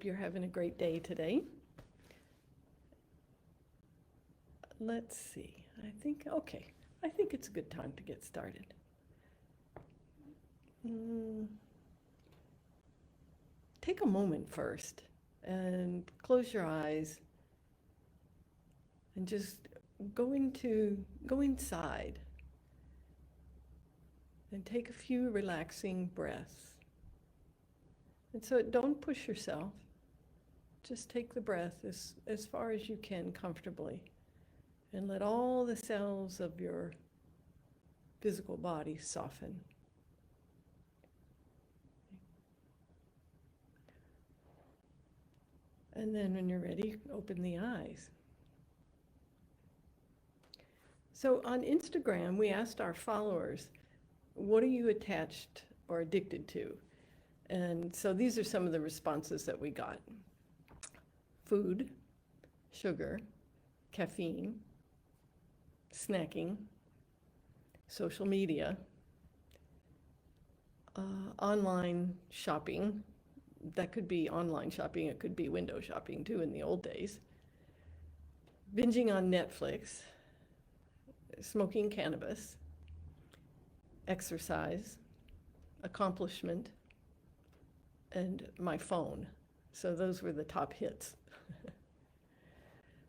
hope you're having a great day today. Let's see, I think it's a good time to get started. Take a moment first and close your eyes and just go inside and take a few relaxing breaths. And so don't push yourself. Just take the breath as far as you can comfortably and let all the cells of your physical body soften. And then when you're ready, open the eyes. So on Instagram, we asked our followers, what are you attached or addicted to? And so these are some of the responses that we got. Food, sugar, caffeine, snacking, social media, online shopping. That could be online shopping, it could be window shopping too in the old days. Binging on Netflix, smoking cannabis, exercise, accomplishment, and my phone. So those were the top hits.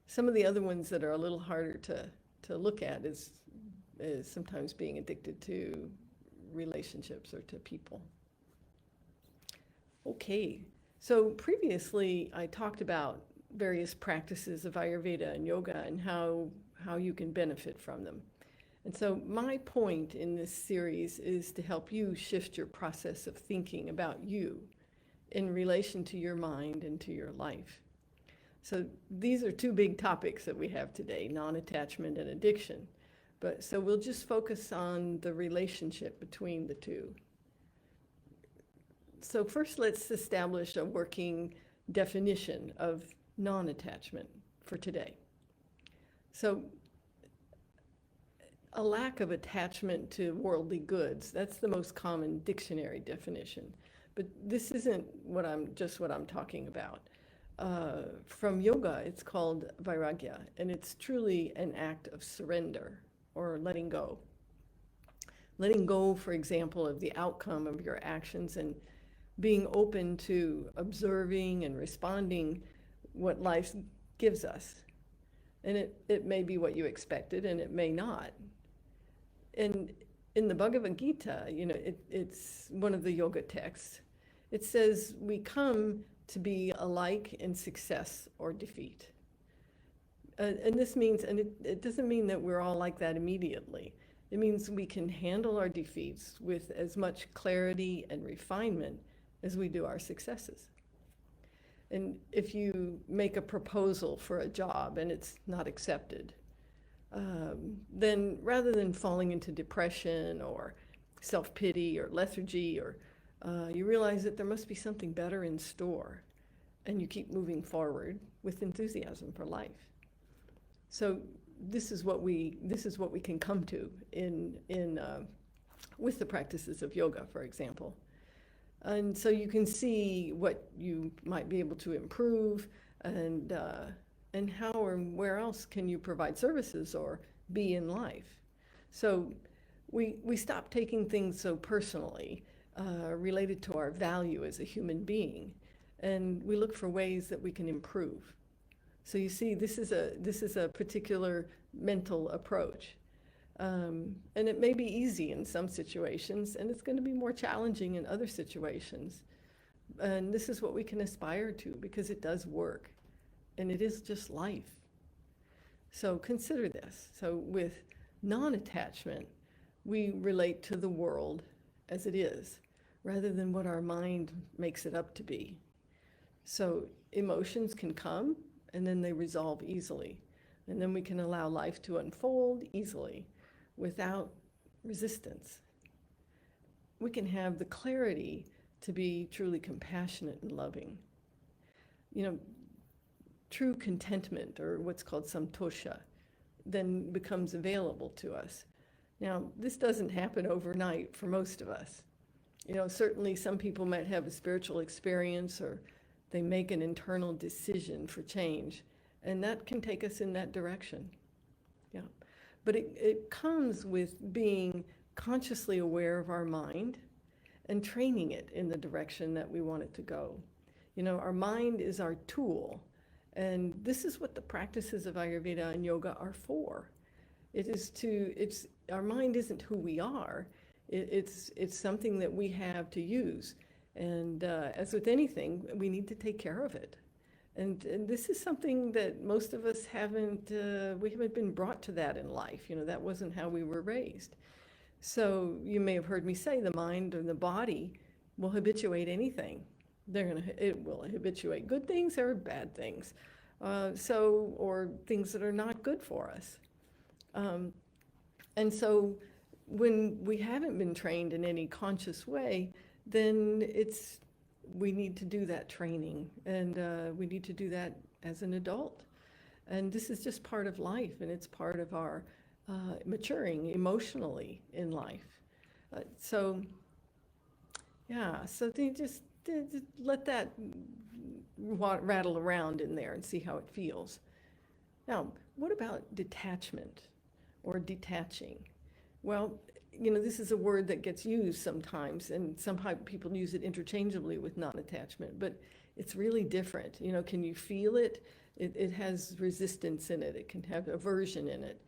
Some of the other ones that are a little harder to look at is sometimes being addicted to relationships or to people. Okay, so previously I talked about various practices of Ayurveda and yoga and how you can benefit from them. And so my point in this series is to help you shift your process of thinking about you in relation to your mind and to your life. So these are two big topics that we have today, non-attachment and addiction. So we'll just focus on the relationship between the two. So first, let's establish a working definition of non-attachment for today. So a lack of attachment to worldly goods, that's the most common dictionary definition. But this isn't what I'm talking about. From yoga, it's called vairagya, and it's truly an act of surrender or letting go. Letting go, for example, of the outcome of your actions and being open to observing and responding what life gives us. And it may be what you expected, and it may not. And in the Bhagavad Gita, it's one of the yoga texts. It says we come to be alike in success or defeat. And this means, and it doesn't mean that we're all like that immediately. It means we can handle our defeats with as much clarity and refinement as we do our successes. And if you make a proposal for a job and it's not accepted, then rather than falling into depression or self-pity or lethargy, or you realize that there must be something better in store, and you keep moving forward with enthusiasm for life. So this is what we can come to with the practices of yoga, for example. And so you can see what you might be able to improve, and how or where else can you provide services or be in life. So we stop taking things so personally, related to our value as a human being, and we look for ways that we can improve. So you see, this is a particular mental approach. And it may be easy in some situations, and it's going to be more challenging in other situations. And this is what we can aspire to, because it does work, and it is just life. So consider this. So with non-attachment, we relate to the world as it is, rather than what our mind makes it up to be. So emotions can come, and then they resolve easily. And then we can allow life to unfold easily, without resistance. We can have the clarity to be truly compassionate and loving. True contentment, or what's called samtosha, then becomes available to us. Now, this doesn't happen overnight for most of us. Certainly some people might have a spiritual experience or They make an internal decision for change, and that can take us in that direction. Yeah. But it comes with being consciously aware of our mind and training it in the direction that we want it to go. You know, our mind is our tool, and this is what the practices of Ayurveda and yoga are for. Our mind isn't who we are. It's something that we have to use. And as with anything, we need to take care of it. And this is something that most of us we haven't been brought to that in life. You know, that wasn't how we were raised. So you may have heard me say the mind or the body will habituate anything. It will habituate good things or bad things. Or things that are not good for us. And so when we haven't been trained in any conscious way, then we need to do that training, and we need to do that as an adult. And this is just part of life, and it's part of our maturing emotionally in life. So they just let that rattle around in there and see how it feels. Now, what about detachment or detaching? Well, you know, this is a word that gets used sometimes, and somehow people use it interchangeably with non-attachment, but it's really different. You know, can you feel it? It has resistance in it. It can have aversion in it.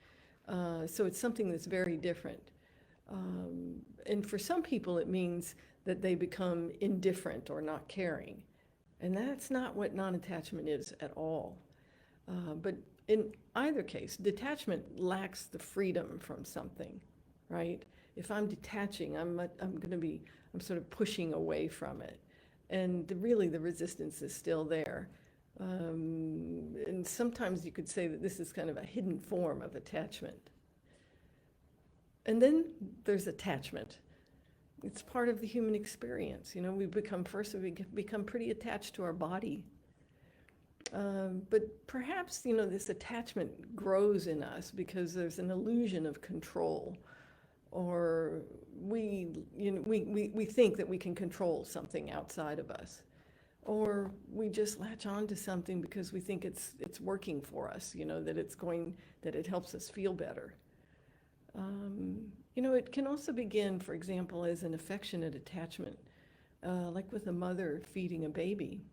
So it's something that's very different. And for some people, it means that they become indifferent or not caring. And that's not what non-attachment is at all. But in either case, detachment lacks the freedom from something, right? If I'm detaching, I'm sort of pushing away from it. And really the resistance is still there. And sometimes you could say that this is kind of a hidden form of attachment. And then there's attachment. It's part of the human experience. You know, we become pretty attached to our body. But perhaps, you know, this attachment grows in us because there's an illusion of control, or we think that we can control something outside of us, or we just latch on to something because we think it's working for us. You know, that it helps us feel better. You know, it can also begin, for example, as an affectionate attachment, like with a mother feeding a baby.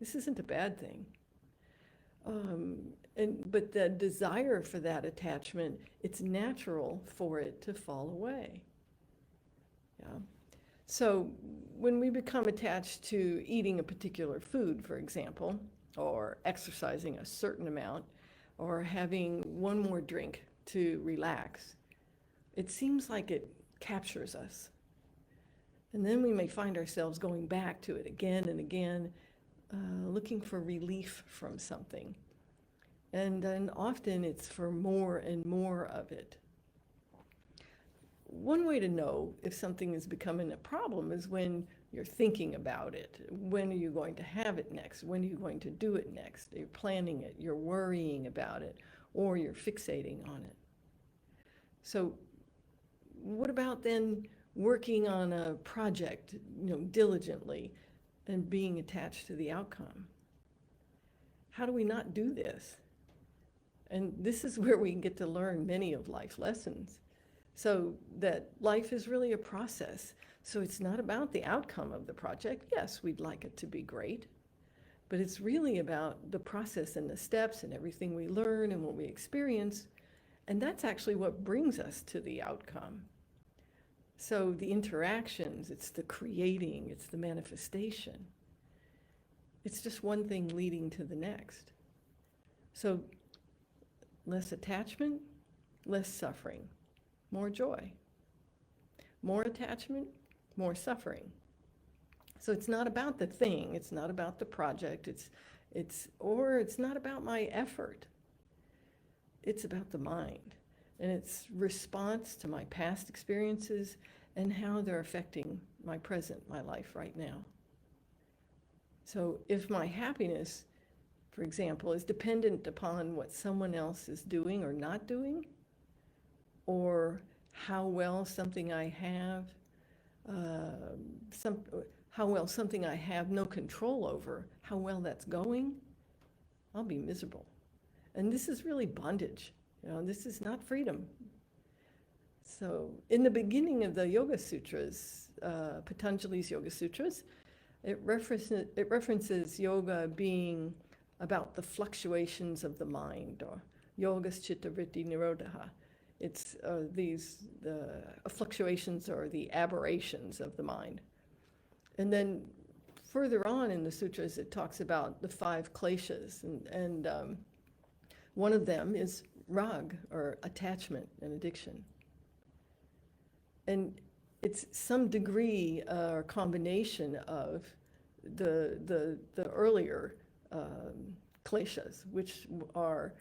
This isn't a bad thing. But the desire for that attachment, it's natural for it to fall away. Yeah. So when we become attached to eating a particular food, for example, or exercising a certain amount, or having one more drink to relax, it seems like it captures us. And then we may find ourselves going back to it again and again, looking for relief from something. And then often it's for more and more of it. One way to know if something is becoming a problem is when you're thinking about it. When are you going to have it next? When are you going to do it next? You're planning it, you're worrying about it, or you're fixating on it. So what about then working on a project, you know, diligently and being attached to the outcome? How do we not do this? And this is where we get to learn many of life lessons. So that life is really a process. So it's not about the outcome of the project. Yes, we'd like it to be great, but it's really about the process and the steps and everything we learn and what we experience. And that's actually what brings us to the outcome. So the interactions, it's the creating, it's the manifestation. It's just one thing leading to the next. So less attachment, less suffering, more joy. More attachment, more suffering. So it's not about the thing, it's not about the project, it's not about my effort. It's about the mind and its response to my past experiences and how they're affecting my present, my life right now. So if my happiness, for example, is dependent upon what someone else is doing or not doing, or how well something I have, how well something I have no control over, how well that's going, I'll be miserable. And this is really bondage. This is not freedom. So in the beginning of the Yoga Sutras, Patanjali's Yoga Sutras, it references yoga being about the fluctuations of the mind, or yogas chitta vritti nirodha. It's the fluctuations or the aberrations of the mind. And then further on in the sutras, it talks about the 5 kleshas, and one of them is rag, or attachment and addiction. And it's some degree or combination of the earlier kleshas, which are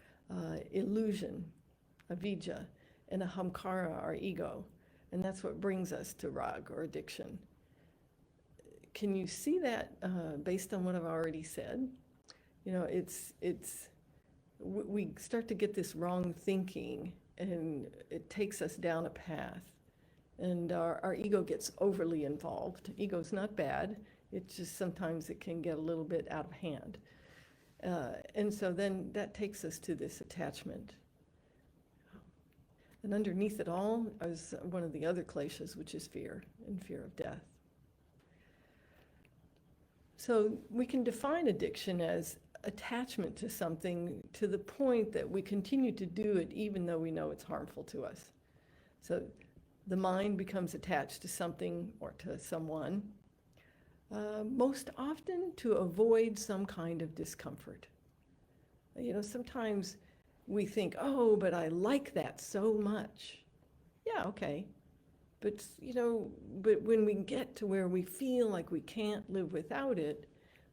illusion, avidya, and ahamkara, our ego. And that's what brings us to rag, or addiction. Can you see that based on what I've already said? We start to get this wrong thinking, and it takes us down a path. And our ego gets overly involved. Ego's not bad. It's just sometimes it can get a little bit out of hand. And so then that takes us to this attachment. And underneath it all is one of the other kleshas, which is fear, and fear of death. So we can define addiction as attachment to something to the point that we continue to do it even though we know it's harmful to us. So the mind becomes attached to something or to someone, most often to avoid some kind of discomfort. Sometimes we think, oh, but I like that so much. Yeah, okay. But when we get to where we feel like we can't live without it,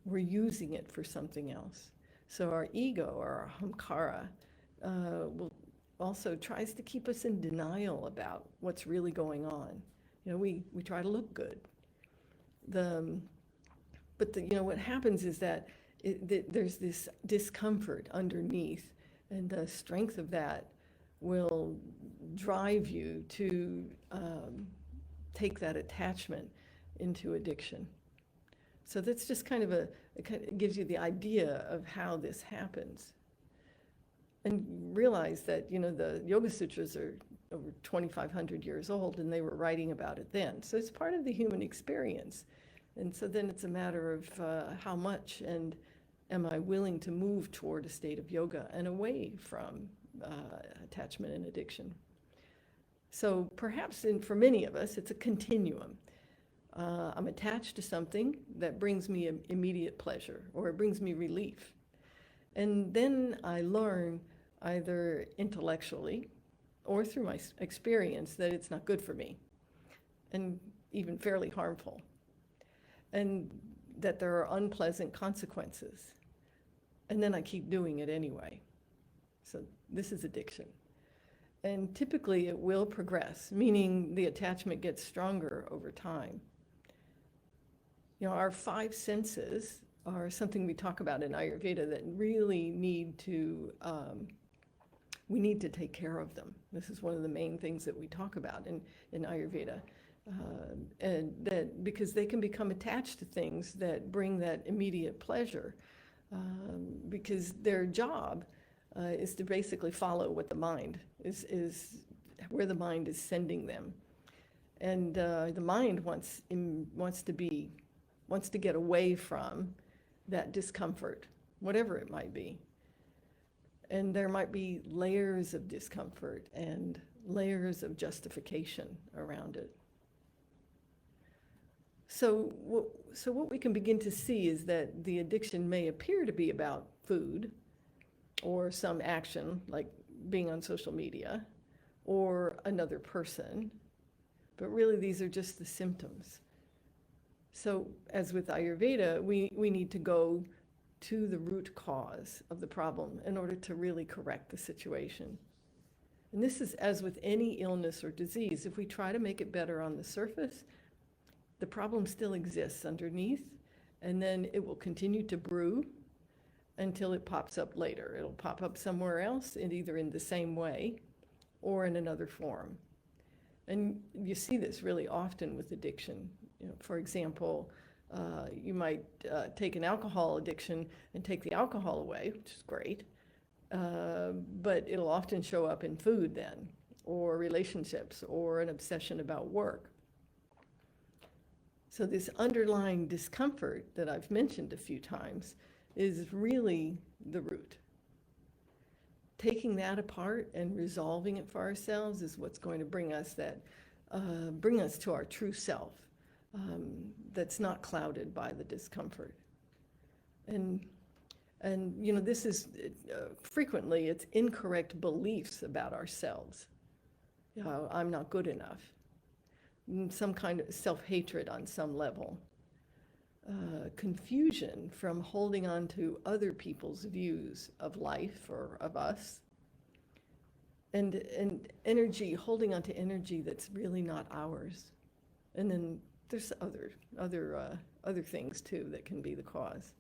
we're using it for something else. So our ego, or our ahamkara, will also tries to keep us in denial about what's really going on. We try to look good. But what happens is that there's this discomfort underneath, and the strength of that will drive you to take that attachment into addiction. So that's just it gives you the idea of how this happens. And realize that, the Yoga Sutras are over 2,500 years old, and they were writing about it then. So it's part of the human experience. And so then it's a matter of how much, and am I willing to move toward a state of yoga and away from attachment and addiction. So perhaps for many of us, it's a continuum. I'm attached to something that brings me immediate pleasure, or it brings me relief. And then I learn, either intellectually or through my experience, that it's not good for me, and even fairly harmful, and that there are unpleasant consequences. And then I keep doing it anyway. So this is addiction. And typically it will progress, meaning the attachment gets stronger over time. Our 5 senses are something we talk about in Ayurveda that really we need to take care of them. This is one of the main things that we talk about in Ayurveda. And that because they can become attached to things that bring that immediate pleasure, because their job is to basically follow what the mind is where the mind is sending them. And the mind wants to get away from that discomfort, whatever it might be. And there might be layers of discomfort and layers of justification around it. So what we can begin to see is that the addiction may appear to be about food, or some action like being on social media, or another person, but really these are just the symptoms. So as with Ayurveda, we need to go to the root cause of the problem in order to really correct the situation. And this is as with any illness or disease. If we try to make it better on the surface, the problem still exists underneath, and then it will continue to brew until it pops up later. It'll pop up somewhere else, and either in the same way or in another form. And you see this really often with addiction. For example, You might take an alcohol addiction and take the alcohol away, which is great, but it'll often show up in food then, or relationships, or an obsession about work. So this underlying discomfort that I've mentioned a few times is really the root. Taking that apart and resolving it for ourselves is what's going to bring us to our true self, that's not clouded by the discomfort. And this is frequently it's incorrect beliefs about ourselves. I'm not good enough. Some kind of self-hatred on some level. Confusion from holding on to other people's views of life or of us. And energy, holding on to energy that's really not ours. And then there's other things too that can be the cause.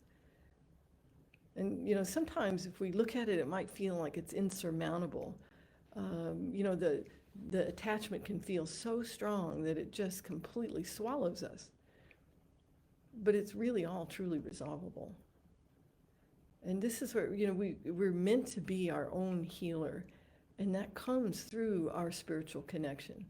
And sometimes if we look at it, it might feel like it's insurmountable. The attachment can feel so strong that it just completely swallows us. But it's really all truly resolvable. And this is where we're meant to be our own healer, and that comes through our spiritual connection.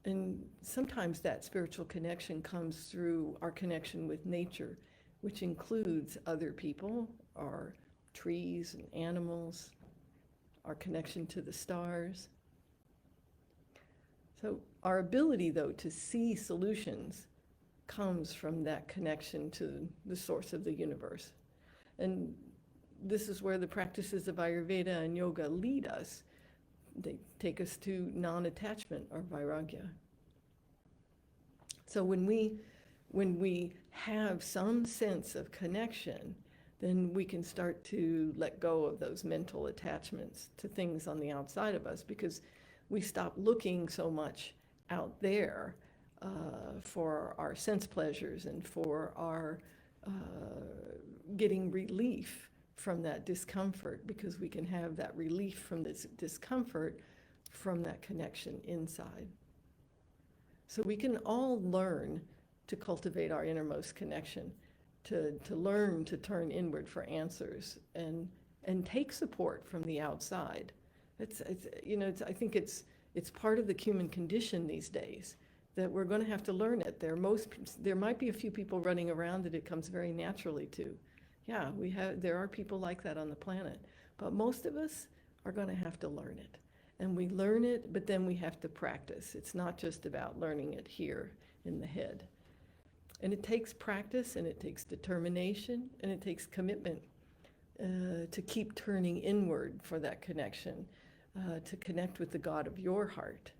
And sometimes that spiritual connection comes through our connection with nature, which includes other people, our trees and animals, our connection to the stars. So our ability, though, to see solutions comes from that connection to the source of the universe. And this is where the practices of Ayurveda and yoga lead us. They take us to non-attachment or vairagya. So when we have some sense of connection, then we can start to let go of those mental attachments to things on the outside of us, because we stop looking so much out there for our sense pleasures and for our getting relief from that discomfort, because we can have that relief from this discomfort from that connection inside. So we can all learn to cultivate our innermost connection, to learn to turn inward for answers and take support from the outside. I think it's part of the human condition these days that we're going to have to learn it. There might be a few people running around that it comes very naturally to. Yeah, there are people like that on the planet, but most of us are going to have to learn it. And we learn it, but then we have to practice. It's not just about learning it here in the head. And it takes practice, and it takes determination, and it takes commitment to keep turning inward for that connection, to connect with the God of your heart,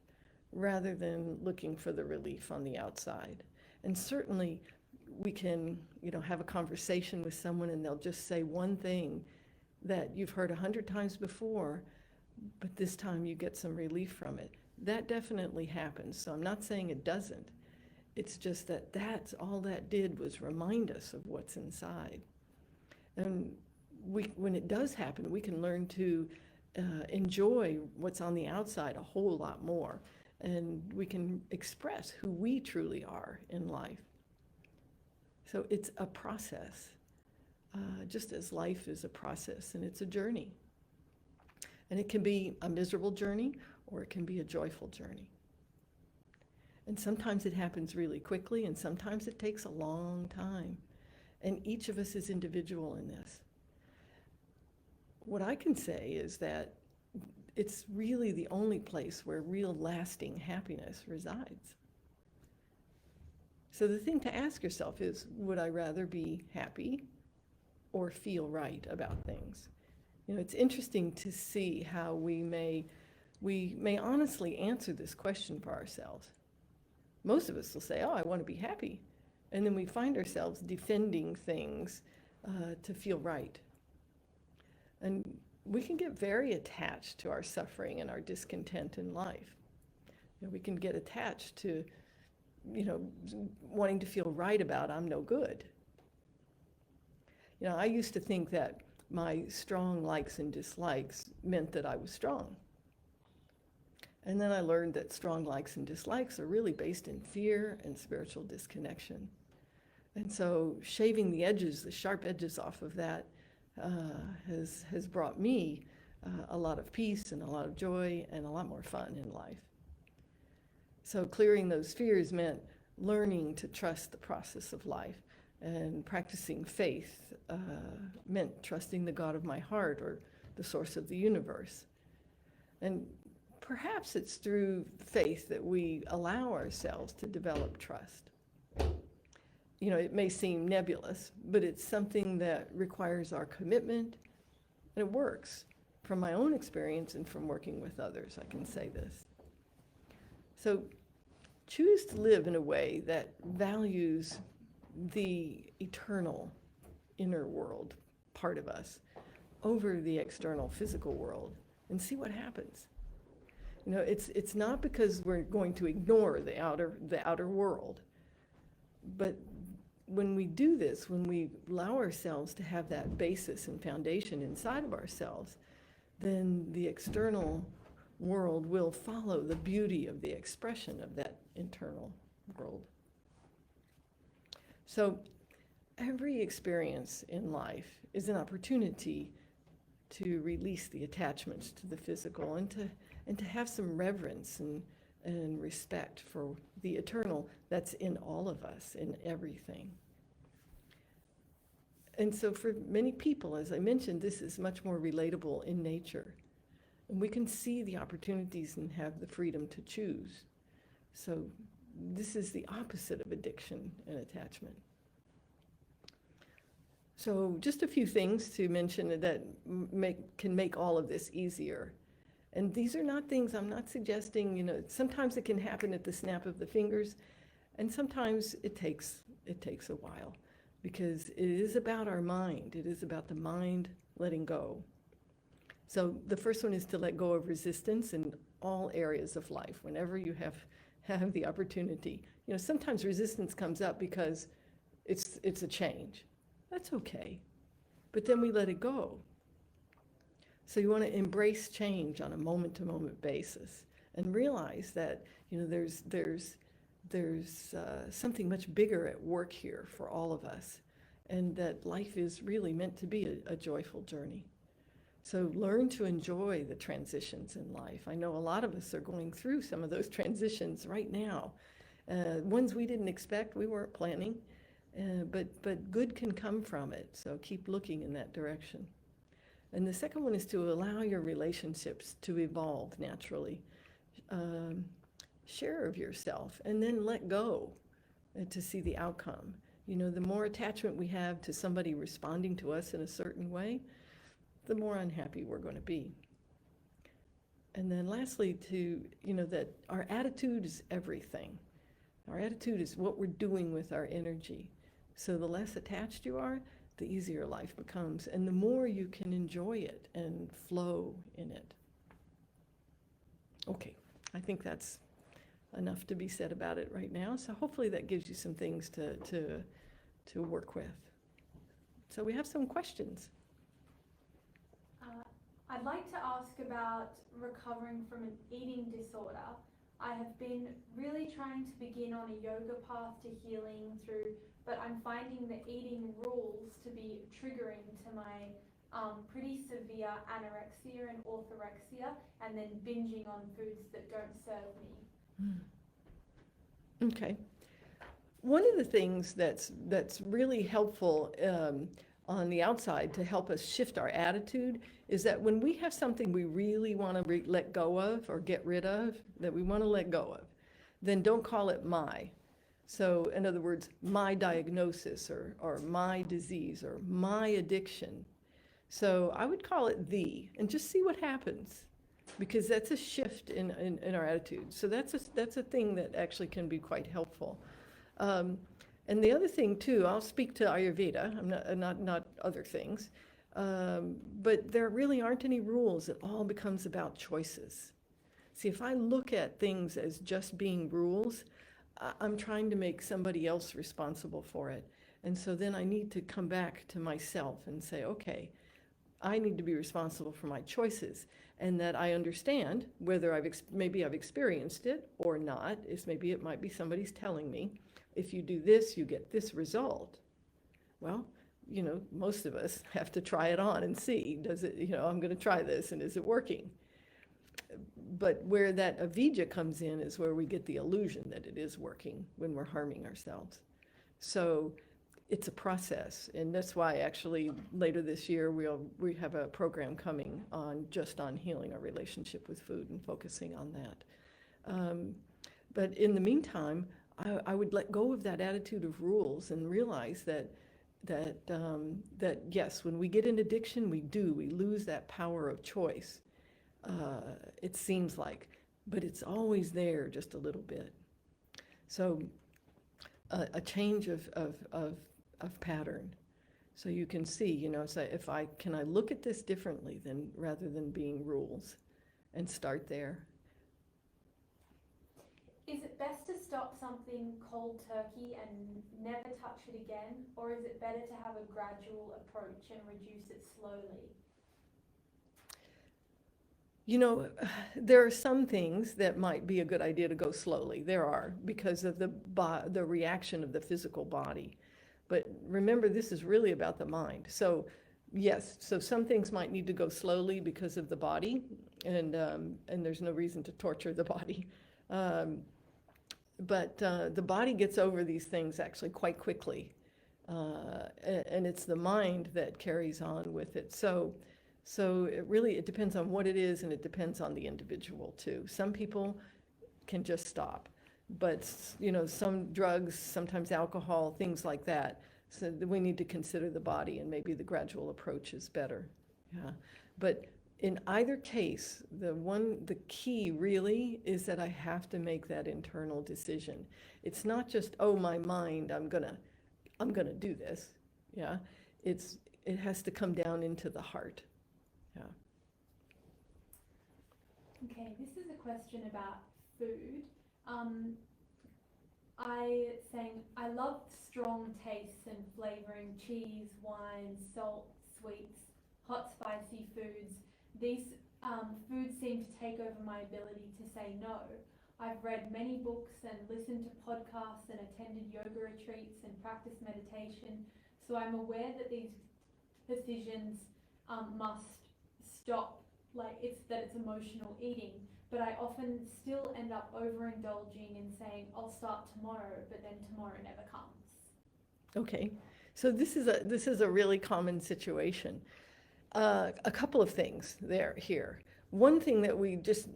rather than looking for the relief on the outside. And certainly we can, have a conversation with someone and they'll just say one thing that you've heard 100 times before, but this time you get some relief from it. That definitely happens. So I'm not saying it doesn't. It's just that that's all that did was remind us of what's inside. And when it does happen, we can learn to enjoy what's on the outside a whole lot more. And we can express who we truly are in life. So it's a process, just as life is a process, and it's a journey. And it can be a miserable journey, or it can be a joyful journey. And sometimes it happens really quickly, and sometimes it takes a long time. And each of us is individual in this. What I can say is that it's really the only place where real lasting happiness resides. So the thing to ask yourself is, would I rather be happy or feel right about things? It's interesting to see how we may honestly answer this question for ourselves. Most of us will say, oh, I want to be happy. And then we find ourselves defending things to feel right. And we can get very attached to our suffering and our discontent in life. We can get attached to, wanting to feel right about I'm no good. I used to think that my strong likes and dislikes meant that I was strong. And then I learned that strong likes and dislikes are really based in fear and spiritual disconnection. And so shaving the edges, the sharp edges off of that has brought me a lot of peace and a lot of joy and a lot more fun in life. So clearing those fears meant learning to trust the process of life, and practicing faith meant trusting the God of my heart, or the source of the universe. And perhaps it's through faith that we allow ourselves to develop trust. You know, it may seem nebulous, but it's something that requires our commitment, and it works. From my own experience and from working with others, I can say this. So choose to live in a way that values the eternal inner world part of us over the external physical world, and see what happens. You know, it's not because we're going to ignore the outer world, but when we do this, when we allow ourselves to have that basis and foundation inside of ourselves, then the external world will follow the beauty of the expression of that internal world. So every experience in life is an opportunity to release the attachments to the physical, and to have some reverence and respect for the eternal that's in all of us, in everything. And so for many people, as I mentioned, this is much more relatable in nature. And we can see the opportunities and have the freedom to choose. So this is the opposite of addiction and attachment. So just a few things to mention that can make all of this easier. And these are not things, I'm not suggesting, you know, sometimes it can happen at the snap of the fingers, and sometimes it takes a while, because it is about our mind. It is about the mind letting go. So the first one is to let go of resistance in all areas of life, whenever you have the opportunity. You know, sometimes resistance comes up because it's a change. That's okay. But then we let it go. So you want to embrace change on a moment-to-moment basis, and realize that, you know, there's something much bigger at work here for all of us, and that life is really meant to be a joyful journey. So learn to enjoy the transitions in life. I know a lot of us are going through some of those transitions right now. Ones we didn't expect, we weren't planning, but good can come from it. So keep looking in that direction. And the second one is to allow your relationships to evolve naturally. Share of yourself, and then let go to see the outcome. You know, the more attachment we have to somebody responding to us in a certain way, the more unhappy we're going to be. And then lastly, that our attitude is everything. Our attitude is what we're doing with our energy. So the less attached you are, the easier life becomes, and the more you can enjoy it and flow in it. Okay, I think that's enough to be said about it right now. So hopefully that gives you some things to work with. So we have some questions. I'd like to ask about recovering from an eating disorder. I have been really trying to begin on a yoga path to healing but I'm finding the eating rules to be triggering to my pretty severe anorexia and orthorexia, and then binging on foods that don't serve me. Okay. One of the things that's really helpful on the outside to help us shift our attitude is that when we have something we really want to let go of or get rid of, that we want to let go of, then don't call it my. So in other words, my diagnosis or my disease or my addiction. So I would call it the, and just see what happens, because that's a shift in our attitude. So that's a thing that actually can be quite helpful. And the other thing too, I'll speak to Ayurveda, I'm not other things, but there really aren't any rules. It all becomes about choices. See, if I look at things as just being rules, I'm trying to make somebody else responsible for it. And so then I need to come back to myself and say, okay, I need to be responsible for my choices, and that I understand whether maybe I've experienced it or not. Maybe it might be somebody's telling me, if you do this, you get this result. Well, most of us have to try it on and see, does it, I'm going to try this, and is it working? But where that avijja comes in is where we get the illusion that it is working when we're harming ourselves. So it's a process, and that's why actually later this year we have a program coming just on healing our relationship with food and focusing on that. But in the meantime, I would let go of that attitude of rules and realize that yes, when we get in addiction, we lose that power of choice. It seems like, but it's always there just a little bit. So a change of pattern. So you can see, say, can I look at this differently rather than being rules, and start there. Is it best to stop something cold turkey and never touch it again, or is it better to have a gradual approach and reduce it slowly? There are some things that might be a good idea to go slowly. There are, because of the reaction of the physical body. But remember, this is really about the mind. So yes, so some things might need to go slowly because of the body, and there's no reason to torture the body. But the body gets over these things actually quite quickly, and it's the mind that carries on with it. So it depends on what it is, and it depends on the individual too. Some people can just stop, but some drugs, sometimes alcohol, things like that. So we need to consider the body, and maybe the gradual approach is better. Yeah, but in either case, the key really is that I have to make that internal decision. It's not just, oh, my mind, I'm gonna do this. Yeah, it has to come down into the heart. Yeah. Okay, this is a question about food. I love strong tastes and flavoring, cheese, wine, salt, sweets, hot spicy foods. These foods seem to take over my ability to say no. I've read many books and listened to podcasts and attended yoga retreats and practiced meditation. So I'm aware that these decisions must stop, it's emotional eating. But I often still end up overindulging and saying, I'll start tomorrow, but then tomorrow never comes. Okay, so this is a really common situation. A couple of things here. One thing that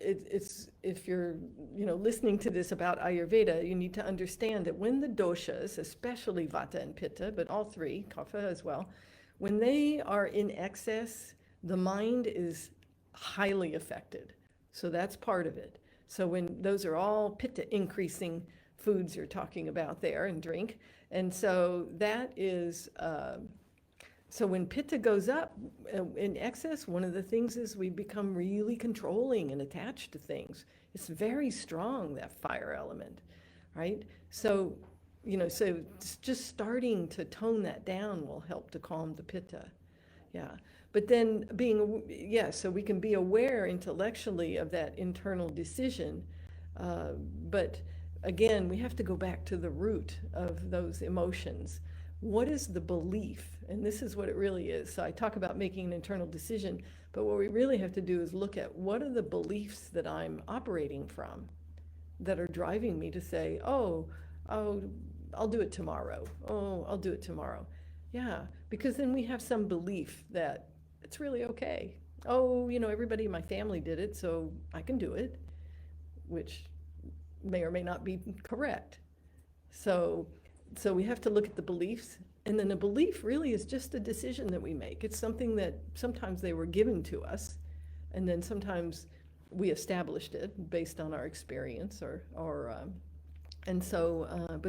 it's if you're listening to this about Ayurveda, you need to understand that when the doshas, especially Vata and Pitta, but all three, Kapha as well, when they are in excess, the mind is highly affected. So that's part of it. So when those are all Pitta increasing foods you're talking about there, and drink, and so that is. So when Pitta goes up in excess, one of the things is we become really controlling and attached to things. It's very strong, that fire element, right? So, so just starting to tone that down will help to calm the Pitta. Yeah. But then so we can be aware intellectually of that internal decision. But again, we have to go back to the root of those emotions. What is the belief? And this is what it really is. So I talk about making an internal decision, but what we really have to do is look at what are the beliefs that I'm operating from that are driving me to say, oh, I'll do it tomorrow. Oh, I'll do it tomorrow. Yeah, because then we have some belief that it's really okay. Oh, everybody in my family did it, so I can do it, which may or may not be correct. So we have to look at the beliefs, and then a belief really is just a decision that we make. It's something that sometimes they were given to us, and then sometimes we established it based on our experience, but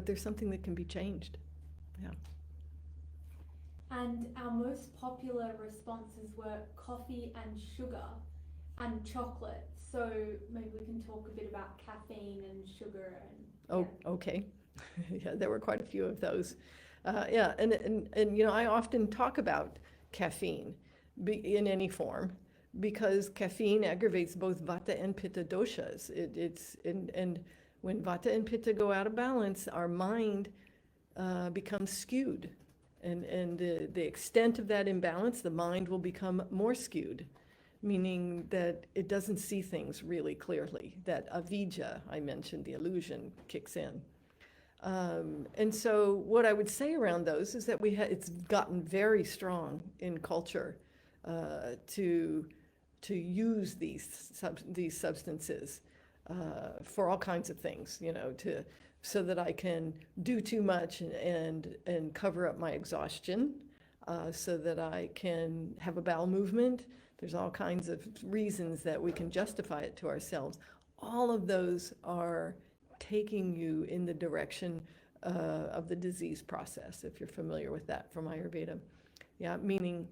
there's something that can be changed. Yeah. And our most popular responses were coffee and sugar and chocolate. So maybe we can talk a bit about caffeine and sugar. Okay. Yeah, there were quite a few of those. And I often talk about caffeine in any form, because caffeine aggravates both vata and pitta doshas. And when vata and pitta go out of balance, our mind becomes skewed. And the extent of that imbalance, the mind will become more skewed, meaning that it doesn't see things really clearly. That avidya, I mentioned, the illusion, kicks in. And so what I would say around those is that it's gotten very strong in culture to use these substances for all kinds of things, so that I can do too much and cover up my exhaustion, so that I can have a bowel movement. There's all kinds of reasons that we can justify it to ourselves. All of those are taking you in the direction of the disease process, if you're familiar with that from Ayurveda. Yeah, meaning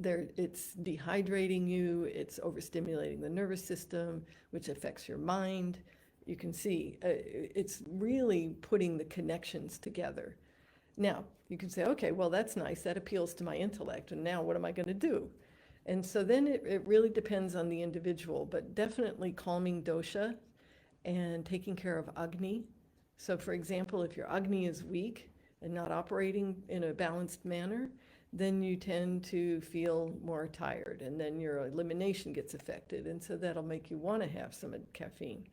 it's dehydrating you, it's overstimulating the nervous system, which affects your mind. You can see it's really putting the connections together. Now, you can say, okay, well, that's nice, that appeals to my intellect, and now what am I going to do? And so then it really depends on the individual, but definitely calming dosha and taking care of Agni. So for example, if your Agni is weak and not operating in a balanced manner, then you tend to feel more tired, and then your elimination gets affected, and so that'll make you want to have some caffeine.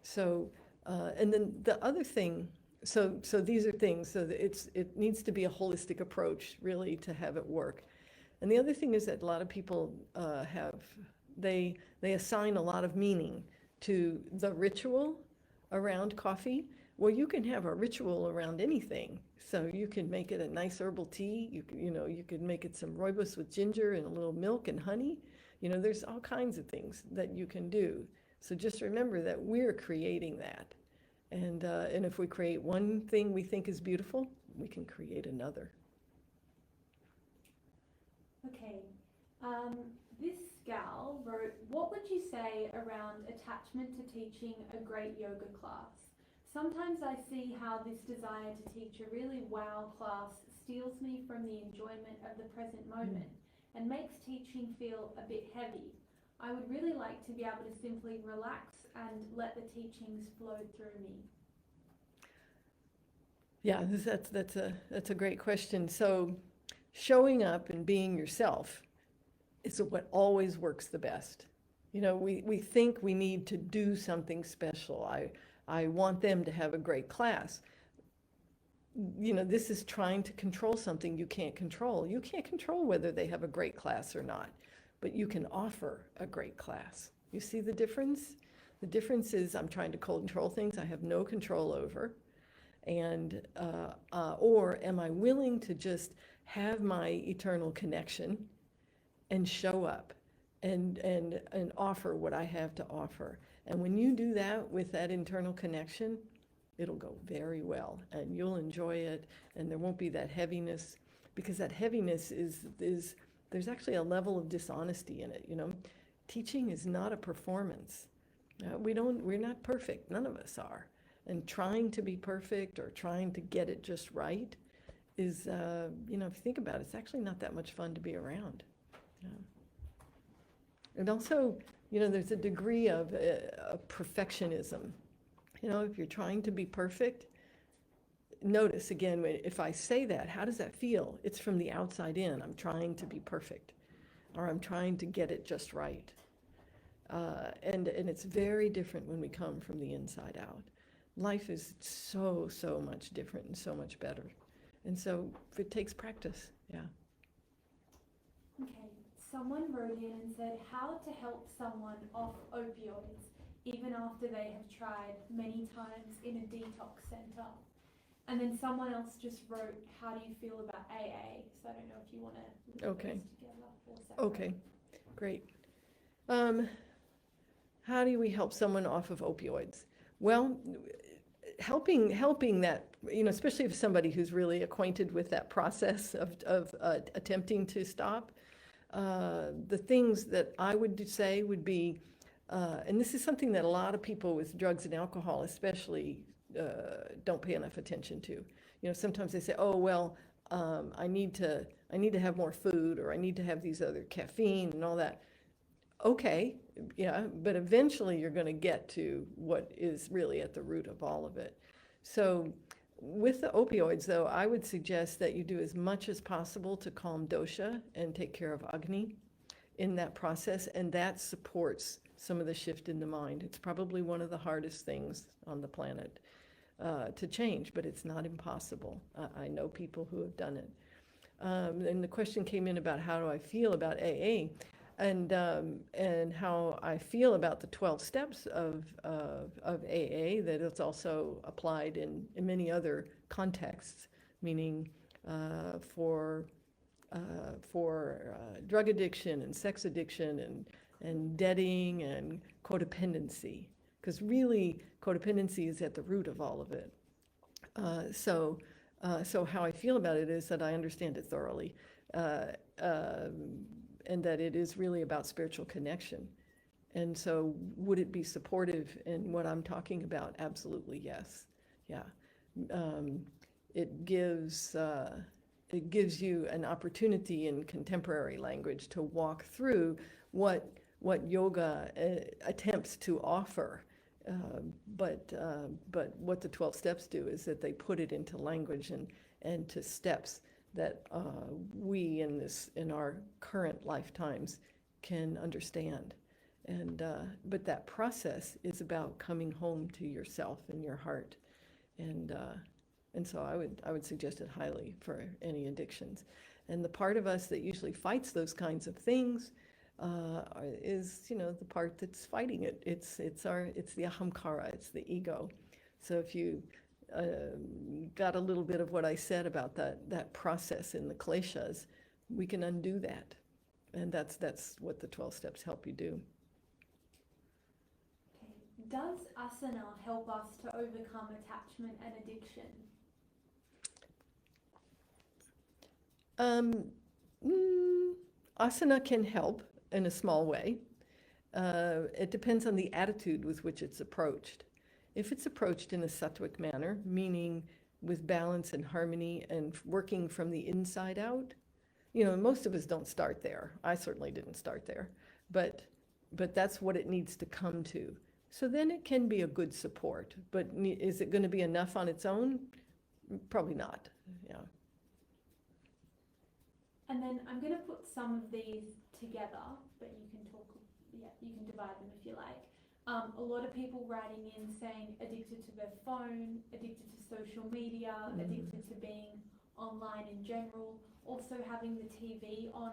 So, and then the other thing, so these are things, so that it needs to be a holistic approach, really, to have it work. And the other thing is that a lot of people they assign a lot of meaning to the ritual around coffee. Well, you can have a ritual around anything. So you can make it a nice herbal tea. You could make it some rooibos with ginger and a little milk and honey. There's all kinds of things that you can do. So just remember that we're creating that. And if we create one thing we think is beautiful, we can create another. Okay. This gal wrote, what would you say around attachment to teaching a great yoga class? Sometimes I see how this desire to teach a really wow class steals me from the enjoyment of the present moment and makes teaching feel a bit heavy. I would really like to be able to simply relax and let the teachings flow through me. Yeah, that's a great question. So showing up and being yourself is what always works the best. We think we need to do something special. I want them to have a great class. This is trying to control something you can't control. You can't control whether they have a great class or not, but you can offer a great class. You see the difference? The difference is I'm trying to control things I have no control over, and or am I willing to just have my eternal connection and show up and offer what I have to offer. And when you do that with that internal connection, it'll go very well, and you'll enjoy it, and there won't be that heaviness, because that heaviness is there's actually a level of dishonesty in it. Teaching is not a performance. We're not perfect. None of us are. And trying to be perfect or trying to get it just right is, if you think about it, it's actually not that much fun to be around. And also, there's a degree of perfectionism. If you're trying to be perfect, notice again, if I say that, how does that feel? It's from the outside in. I'm trying to be perfect, or I'm trying to get it just right. And it's very different when we come from the inside out. Life is so much different and so much better. And so it takes practice, yeah. Okay, someone wrote in and said how to help someone off opioids even after they have tried many times in a detox center. And then someone else just wrote, how do you feel about AA? So I don't know if you want to look at this together or separate. Okay, great. How do we help someone off of opioids? Well, helping that, especially if somebody who's really acquainted with that process of attempting to stop, the things that I would say would be, and this is something that a lot of people with drugs and alcohol especially don't pay enough attention to. Sometimes they say, oh, well, I need to have more food, or I need to have these other caffeine and all that. Okay, yeah, but eventually you're going to get to what is really at the root of all of it. So with the opioids, though, I would suggest that you do as much as possible to calm dosha and take care of Agni in that process, and that supports some of the shift in the mind. It's probably one of the hardest things on the planet to change, but it's not impossible. I know people who have done it. And the question came in about how do I feel about AA, and how I feel about the 12 steps of AA, that it's also applied in many other contexts, meaning for drug addiction and sex addiction and debting and codependency, because really codependency is at the root of all of it. So how I feel about it is that I understand it thoroughly, and that it is really about spiritual connection. And so would it be supportive in what I'm talking about? Absolutely, yes. Yeah. It gives you an opportunity in contemporary language to walk through what yoga attempts to offer. But what the 12 steps do is that they put it into language and to steps that we in our current lifetimes can understand. And but that process is about coming home to yourself and your heart. And so I would suggest it highly for any addictions. And the part of us that usually fights those kinds of things is, the part that's fighting it. It's the ahamkara, it's the ego. So if you got a little bit of what I said about that process in the kleshas, we can undo that. And that's what the 12 steps help you do. Okay. Does asana help us to overcome attachment and addiction? Asana can help in a small way. It depends on the attitude with which it's approached. If it's approached in a sattvic manner, meaning with balance and harmony and working from the inside out, most of us don't start there. I certainly didn't start there, but that's what it needs to come to. So then it can be a good support, but is it going to be enough on its own? Probably not, yeah. And then I'm going to put some of these together, but you can divide them if you like. A lot of people writing in saying addicted to their phone, addicted to social media, addicted to being online in general, also having the TV on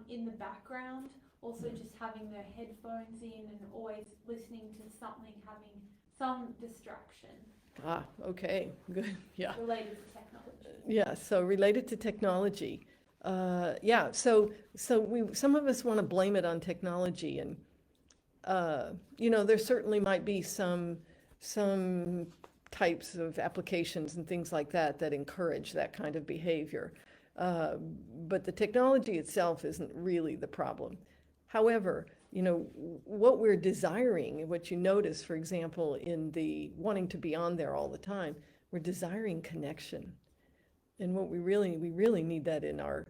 in the background, also just having their headphones in and always listening to something, having some distraction. Okay, good, yeah. Related to technology. Yeah, so related to technology. Yeah, so some of us want to blame it on technology, and there certainly might be some types of applications and things like that encourage that kind of behavior. But the technology itself isn't really the problem. However, what we're desiring, what you notice, for example, in the wanting to be on there all the time, we're desiring connection. And what we really need that in our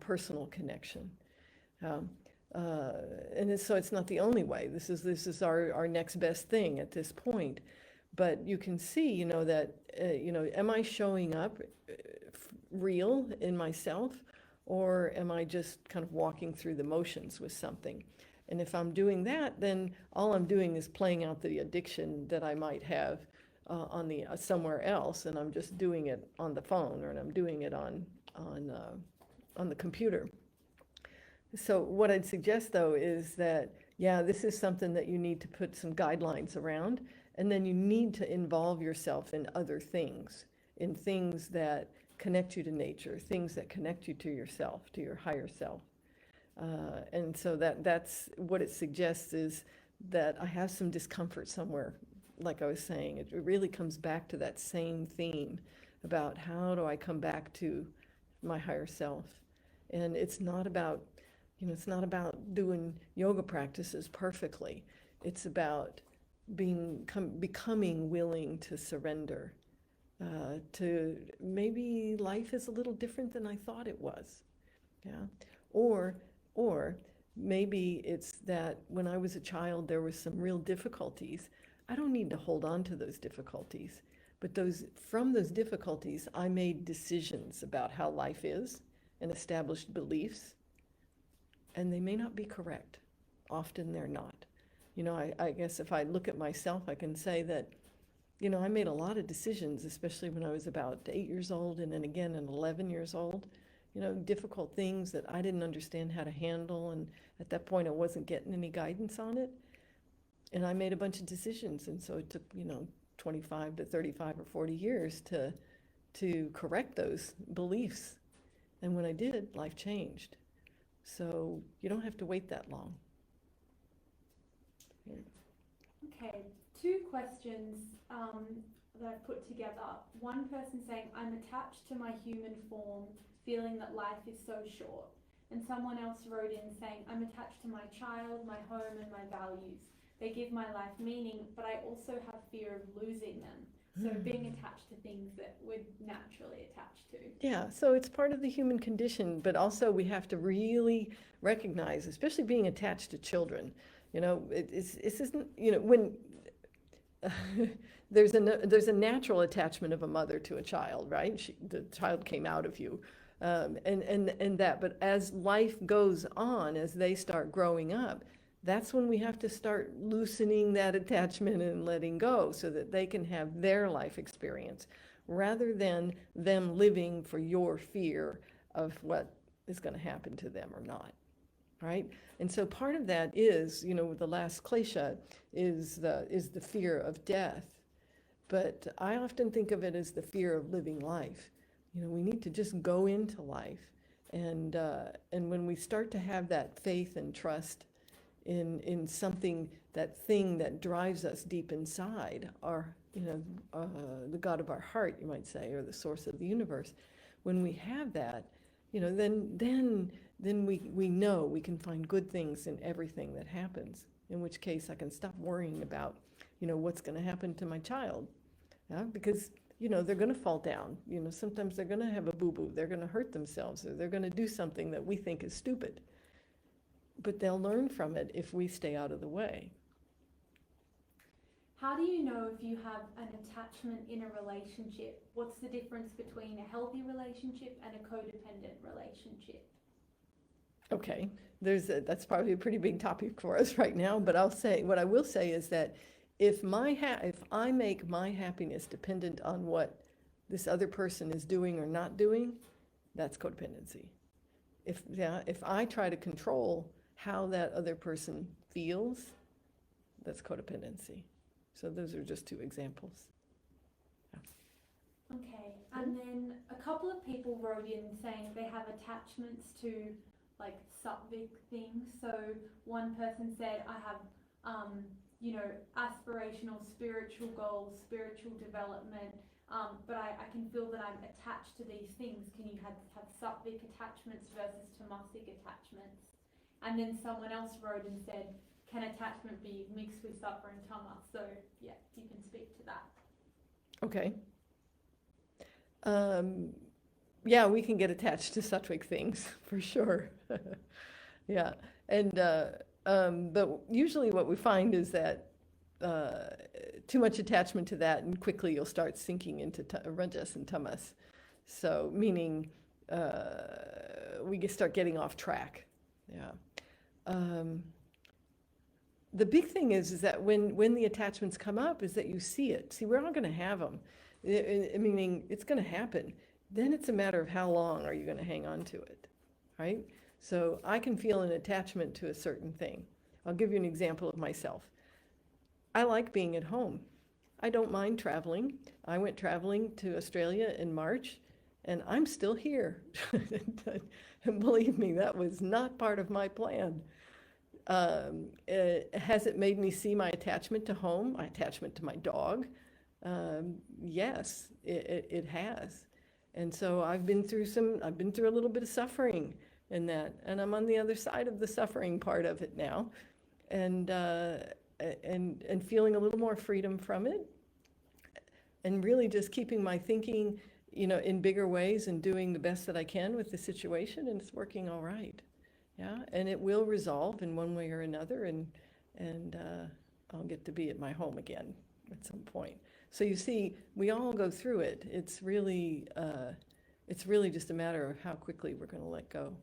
personal connection. And so it's not the only way. This is our next best thing at this point. But you can see, that, am I showing up real in myself, or am I just kind of walking through the motions with something? And if I'm doing that, then all I'm doing is playing out the addiction that I might have on the somewhere else, and I'm just doing it on the phone, or I'm doing it on the computer. So what I'd suggest, though, is that, yeah, this is something that you need to put some guidelines around, and then you need to involve yourself in other things, in things that connect you to nature, things that connect you to yourself, to your higher self. And so that's what it suggests, is that I have some discomfort somewhere. Like I was saying, it really comes back to that same theme about how do I come back to my higher self. And it's not about, doing yoga practices perfectly. It's about becoming willing to surrender to maybe life is a little different than I thought it was. Yeah. Or maybe it's that when I was a child, there were some real difficulties. I don't need to hold on to those difficulties, but from those difficulties, I made decisions about how life is and established beliefs, and they may not be correct. Often they're not. I guess if I look at myself, I can say that, I made a lot of decisions, especially when I was about 8 years old and then again at 11 years old. Difficult things that I didn't understand how to handle, and at that point I wasn't getting any guidance on it. And I made a bunch of decisions, and so it took, 25 to 35 or 40 years to correct those beliefs. And when I did, life changed. So you don't have to wait that long. Okay, two questions that I've put together. One person saying, I'm attached to my human form, feeling that life is so short. And someone else wrote in saying, I'm attached to my child, my home, and my values. They give my life meaning, but I also have fear of losing them. So being attached to things that we're naturally attached to. Yeah, so it's part of the human condition, but also we have to really recognize, especially being attached to children. It isn't, when there's a natural attachment of a mother to a child, right? The child came out of you, and that. But as life goes on, as they start growing up, that's when we have to start loosening that attachment and letting go so that they can have their life experience rather than them living for your fear of what is going to happen to them or not, right? And so part of that is, the last klesha is the fear of death. But I often think of it as the fear of living life. We need to just go into life. And when we start to have that faith and trust in something, that thing that drives us deep inside, the God of our heart, you might say, or the source of the universe, when we have that, then we know we can find good things in everything that happens, in which case I can stop worrying about, what's going to happen to my child. Yeah? Because, they're going to fall down. Sometimes they're going to have a boo-boo. They're going to hurt themselves, or they're going to do something that we think is stupid. But they'll learn from it if we stay out of the way. How do you know if you have an attachment in a relationship? What's the difference between a healthy relationship and a codependent relationship? Okay, that's probably a pretty big topic for us right now, but what I will say is that if I make my happiness dependent on what this other person is doing or not doing, that's codependency. If I try to control how that other person feels, that's codependency. So those are just two examples. Yeah. Okay, and then a couple of people wrote in saying they have attachments to like sattvic things. So one person said, I have aspirational spiritual goals, spiritual development, but I can feel that I'm attached to these things. Can you have sattvic attachments versus tamasic attachments? And then someone else wrote and said, can attachment be mixed with sattva and tamas? So yeah, you can speak to that. Okay. Yeah, we can get attached to sattvic things for sure. Yeah, and but usually what we find is that too much attachment to that, and quickly you'll start sinking into rajas and tamas. So meaning we start getting off track. Yeah. The big thing is that when the attachments come up, is that you see it. See, we're all going to have them. Meaning it's going to happen. Then it's a matter of how long are you going to hang on to it, right? So I can feel an attachment to a certain thing. I'll give you an example of myself. I like being at home. I don't mind traveling. I went traveling to Australia in March, and I'm still here. And believe me, that was not part of my plan. Has it made me see my attachment to home, my attachment to my dog? Yes, it has. And so I've been through a little bit of suffering in that, and I'm on the other side of the suffering part of it now, and feeling a little more freedom from it. and really just keeping my thinking, in bigger ways and doing the best that I can with the situation, and it's working all right. Yeah, and it will resolve in one way or another, and I'll get to be at my home again at some point. So you see, we all go through it. It's really just a matter of how quickly we're going to let go.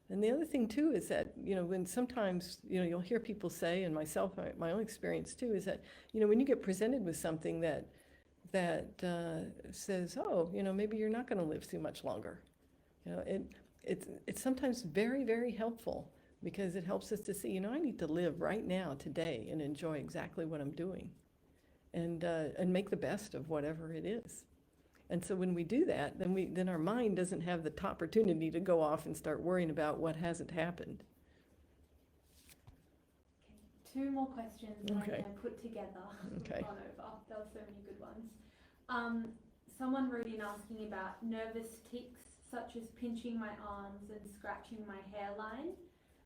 And the other thing too is that, when sometimes, you'll hear people say, and myself, my own experience too, is that, when you get presented with something that says, oh, maybe you're not going to live too much longer. It's sometimes very, very helpful, because it helps us to see, I need to live right now, today, and enjoy exactly what I'm doing, and make the best of whatever it is. And so when we do that, then our mind doesn't have the opportunity to go off and start worrying about what hasn't happened. Okay, 2 more questions that Okay. I'm going to put together. Okay. Gone over. There were so many good ones. Someone wrote in asking about nervous tics, such as pinching my arms and scratching my hairline.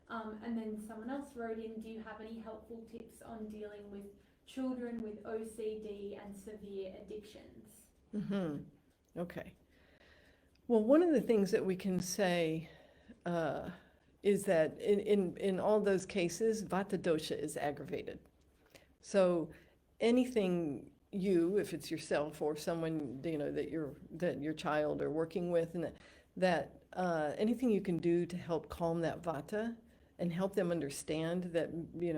And then someone else wrote in, do you have any helpful tips on dealing with children with OCD and severe addictions? Mm-hmm. Okay. Well, one of the things that we can say is that in all those cases, vata dosha is aggravated. So anything if it's yourself or someone that your child are working with, and that anything you can do to help calm that vata and help them understand that,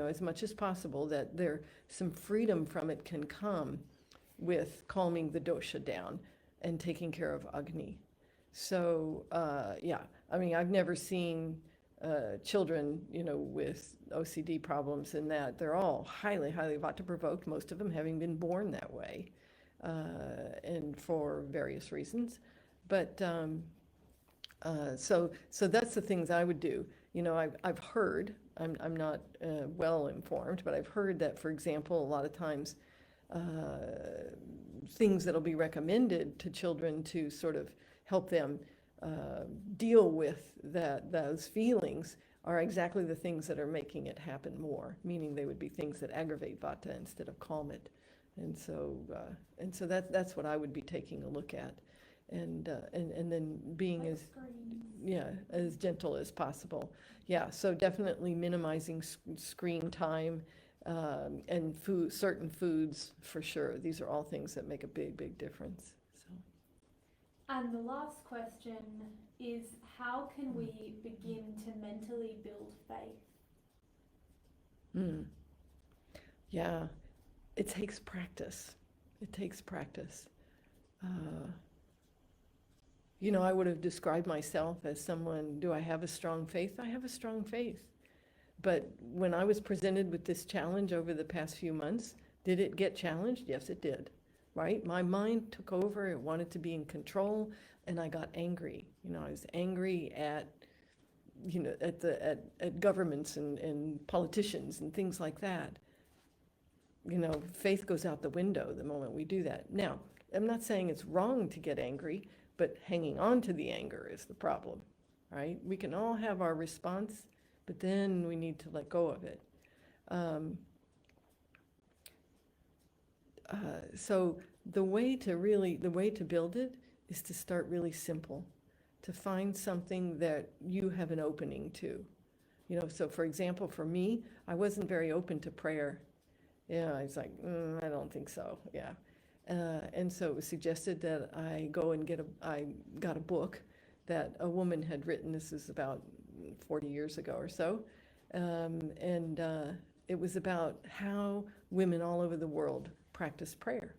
as much as possible, that some freedom from it can come with calming the dosha down and taking care of Agni. So, I've never seen children, with OCD problems, and that they're all highly, highly vata provoked, most of them having been born that way, and for various reasons. But so that's the things I would do. I've heard, I'm not well informed, but I've heard that, for example, a lot of times things that'll be recommended to children to sort of help them deal with those feelings are exactly the things that are making it happen more, meaning they would be things that aggravate vata instead of calm it. And so that's what I would be taking a look at, and then being as gentle as possible. Yeah, so definitely minimizing screen time, and certain foods for sure. These are all things that make a big, big difference. So. And the last question is, how can we begin to mentally build faith? Yeah, it takes practice. It takes practice. I would have described myself as someone, do I have a strong faith? I have a strong faith. But when I was presented with this challenge over the past few months, did it get challenged? Yes, it did. Right? My mind took over. It wanted to be in control, and I got angry. I was angry at governments and politicians and things like that. Faith goes out the window the moment we do that. Now, I'm not saying it's wrong to get angry, but hanging on to the anger is the problem, right? We can all have our response, but then we need to let go of it. So the way to build it is to start really simple, to find something that you have an opening to. So for example, for me, I wasn't very open to prayer. I was like, I don't think so. Yeah. And so it was suggested that I go and I got a book that a woman had written. This is about 40 years ago or so. And it was about how women all over the world practice prayer.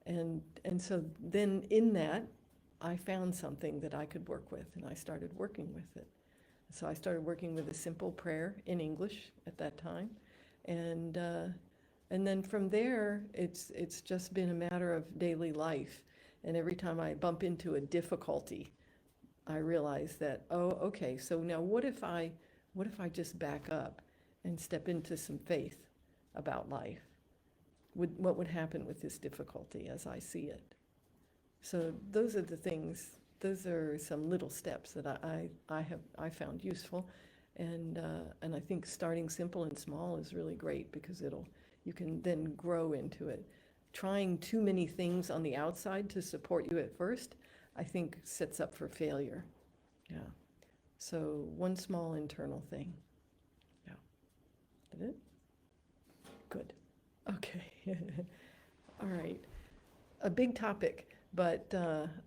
And so then in that, I found something that I could work with, and I started working with it. So I started working with a simple prayer in English at that time. And then from there, it's just been a matter of daily life. And every time I bump into a difficulty, I realize that, oh, okay, so now what if I just back up and step into some faith about life? What would happen with this difficulty as I see it? So those are the things. Those are some little steps that I found useful, and I think starting simple and small is really great, because you can then grow into it. trying too many things on the outside to support you at first, I think sets up for failure. Yeah. So one small internal thing. Yeah. Is it? Good. Okay. All right. A big topic, but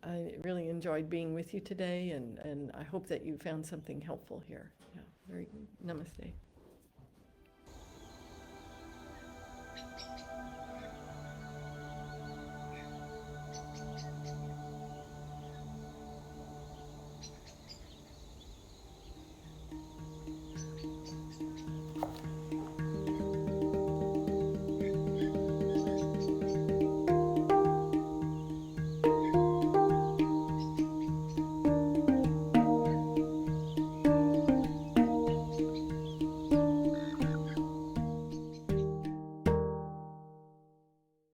I really enjoyed being with you today, and I hope that you found something helpful here. Yeah. Very good. Namaste.